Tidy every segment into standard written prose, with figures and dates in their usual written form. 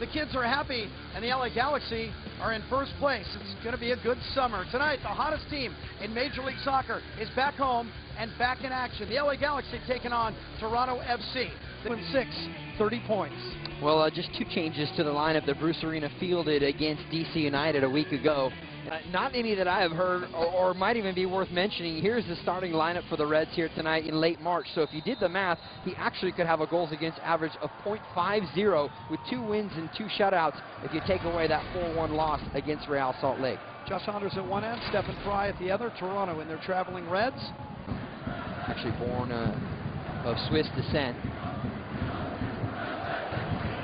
The kids are happy, and the LA Galaxy are in first place. It's going to be a good summer. Tonight, the hottest team in Major League Soccer is back home and back in action. The LA Galaxy taking on Toronto FC. They win 6, 30 points. Well, just 2 changes to the lineup that Bruce Arena fielded against DC United a week ago. Not any that I have heard or might even be worth mentioning. Here's the starting lineup for the Reds here tonight in late March. So if you did the math, he actually could have a goals against average of .50 with 2 wins and 2 shutouts if you take away that 4-1 loss against Real Salt Lake. Josh Saunders at one end, Stephen Fry at the other. Toronto in their traveling Reds. Actually born of Swiss descent.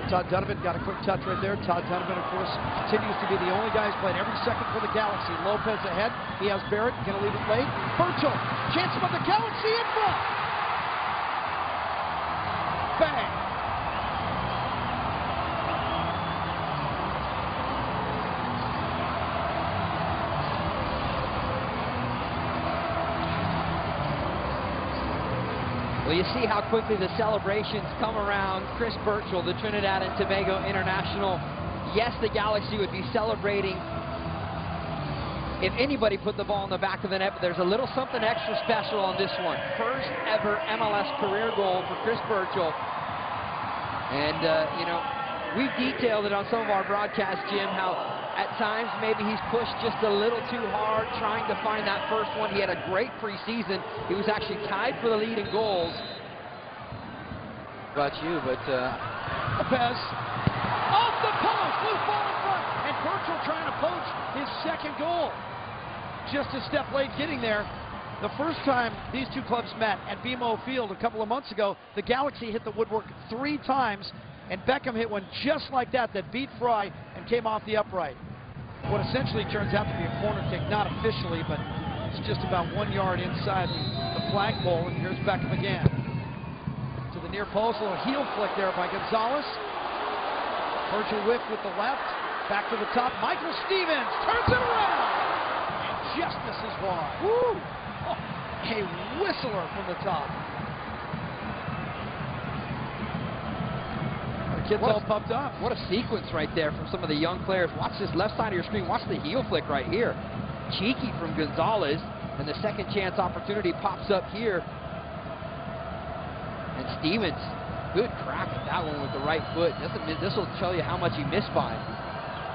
Todd Donovan got a quick touch right there. Todd Donovan, of course, continues to be the only guy who's played every second for the Galaxy. Lopez ahead. He has Barrett. Going to leave it late. Burchell. Chance about the Galaxy in front. Bang. Well, you see how quickly the celebrations come around. Chris Burchell, the Trinidad and Tobago international. Yes, the Galaxy would be celebrating if anybody put the ball in the back of the net, but there's a little something extra special on this one. First ever MLS career goal for Chris Burchell. And, you know, we've detailed it on some of our broadcasts, Jim, how at times maybe he's pushed just a little too hard trying to find that first one. He had a great preseason. He was actually tied for the lead in goals. About you, but Lopez off the post, loose ball in front, and Burchell trying to poach his second goal. Just a step late getting there. The first time these two clubs met at BMO Field a couple of months ago, the Galaxy hit the woodwork 3 times, and Beckham hit one just like that beat Fry and came off the upright. What essentially turns out to be a corner kick, not officially, but it's just about 1 yard inside the flagpole, and here's Beckham again. To the near post, a little heel flick there by Gonzalez. Virgil Wick with the left, back to the top. Michael Stevens turns it around, and just misses wide. Woo! Oh, a whistler from the top. Kids all pumped up. What a sequence right there from some of the young players. Watch this left side of your screen. Watch the heel flick right here. Cheeky from Gonzalez, and the second chance opportunity pops up here. And Stevens, good crack at that one with the right foot. This will tell you how much he missed by.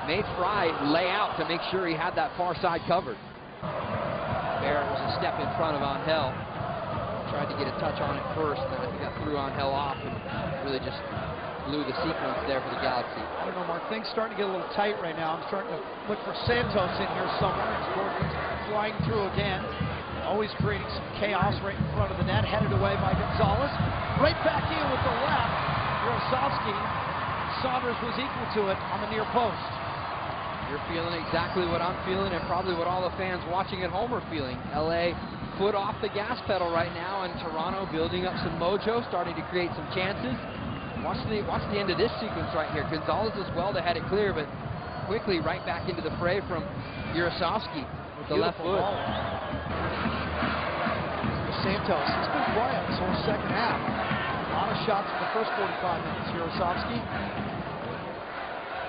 Made Fry lay out to make sure he had that far side covered. Barrett was a step in front of Angel. Tried to get a touch on it first, and I think that threw Angel off and really just blew the sequence there for the Galaxy. I don't know, Mark. Things starting to get a little tight right now. I'm starting to look for Santos in here somewhere. As Gordon's flying through again. Always creating some chaos right in front of the net. Headed away by Gonzalez. Right back in with the left. Yaroslavsky. Saunders was equal to it on the near post. You're feeling exactly what I'm feeling and probably what all the fans watching at home are feeling. LA foot off the gas pedal right now, and Toronto building up some mojo, starting to create some chances. Watch the end of this sequence right here. Gonzalez as well to head it clear, but quickly right back into the fray from Yaroslavsky with the left foot. Santos, he's been quiet this whole second half. A lot of shots in the first 45 minutes. Yaroslavsky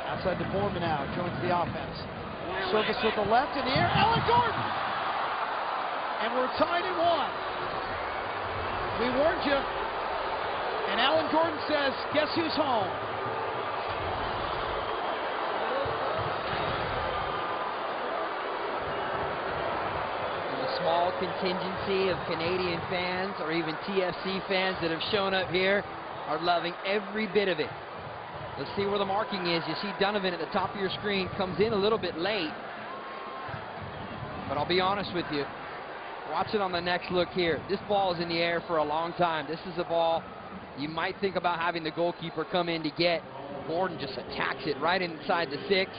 outside the Borman now, joins the offense. Service with the left in the air. Alan Gordon! And we're tied at 1. We warned you. And Alan Gordon says, guess who's home? And the small contingency of Canadian fans or even TFC fans that have shown up here are loving every bit of it. Let's see where the marking is. You see Donovan at the top of your screen, comes in a little bit late. But I'll be honest with you. Watch it on the next look here. This ball is in the air for a long time. This is a ball you might think about having the goalkeeper come in to get. Gordon just attacks it right inside the 6.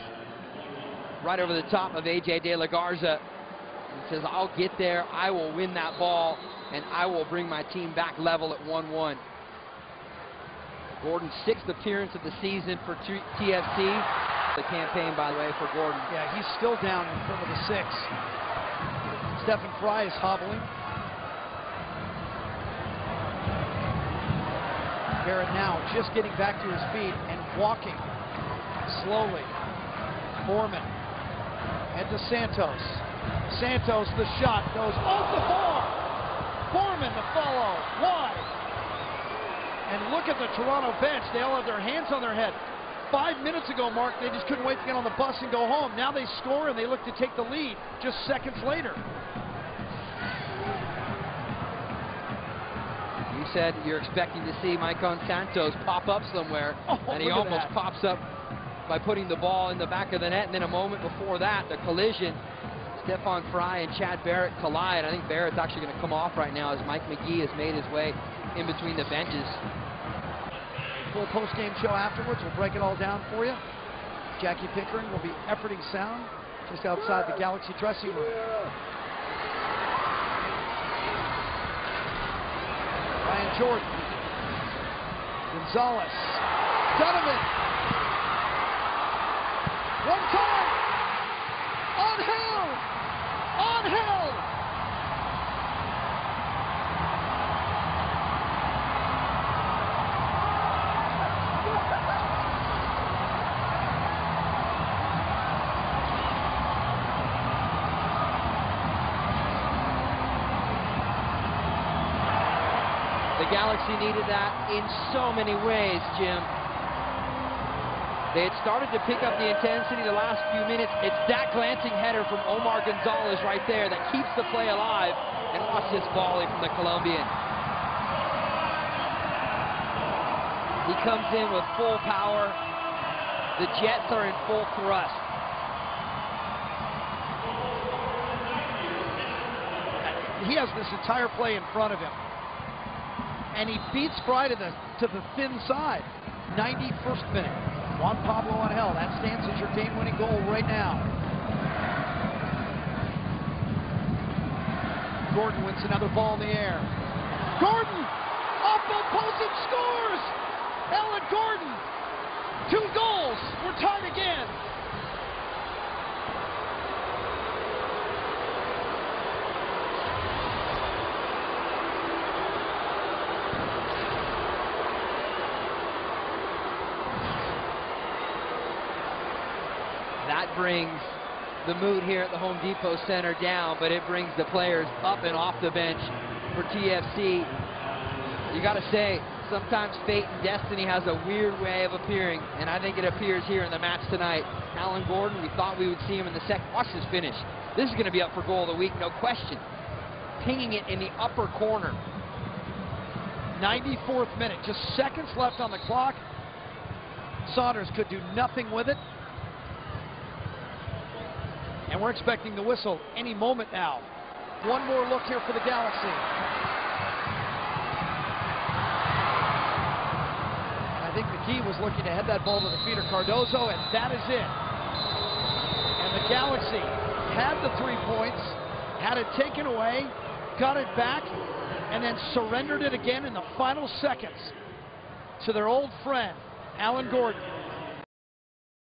Right over the top of A.J. De La Garza. And says, I'll get there, I will win that ball, and I will bring my team back level at 1-1. Gordon's 6th appearance of the season for TFC. The campaign, by the way, for Gordon. Yeah, he's still down in front of the 6. Stephen Fry is hobbling. Barrett now just getting back to his feet and walking Slowly. Foreman. Head to Santos. Santos, the shot goes off the bar. Foreman, the follow. Wide. And look at the Toronto bench. They all have their hands on their head. 5 minutes ago, Mark, they just couldn't wait to get on the bus and go home. Now they score and they look to take the lead just seconds later. You said you're expecting to see Maicon Santos pop up somewhere, and he almost pops up by putting the ball in the back of the net. And then a moment before that, the collision, Stefan Frei and Chad Barrett collide. I think Barrett's actually going to come off right now as Mike McGee has made his way in between the benches. Full post-game show afterwards. We'll break it all down for you. Jackie Pickering will be efforting sound just outside the Galaxy dressing room. Ryan Jordan. Gonzalez. Donovan. One time. On Hill. On Hill. The Galaxy needed that in so many ways, Jim. They had started to pick up the intensity the last few minutes. It's that glancing header from Omar Gonzalez right there that keeps the play alive. And watch this volley from the Colombian. He comes in with full power. The Jets are in full thrust. He has this entire play in front of him. And he beats Frei to the thin side. 91st minute. Juan Pablo Angel. That stands as your game-winning goal right now. Gordon wins another ball in the air. Gordon! Off both posts and scores! Alan Gordon! 2 goals. We're tied again. That brings the mood here at the Home Depot Center down, but it brings the players up and off the bench for TFC. You got to say, sometimes fate and destiny has a weird way of appearing, and I think it appears here in the match tonight. Alan Gordon, we thought we would see him in the second. Watch this finish. This is going to be up for goal of the week, no question. Pinging it in the upper corner. 94th minute, just seconds left on the clock. Saunders could do nothing with it. And we're expecting the whistle any moment now. One more look here for the Galaxy. I think McGee was looking to head that ball to the feet of Cardozo, and that is it. And the Galaxy had the 3 points, had it taken away, got it back, and then surrendered it again in the final seconds to their old friend, Alan Gordon.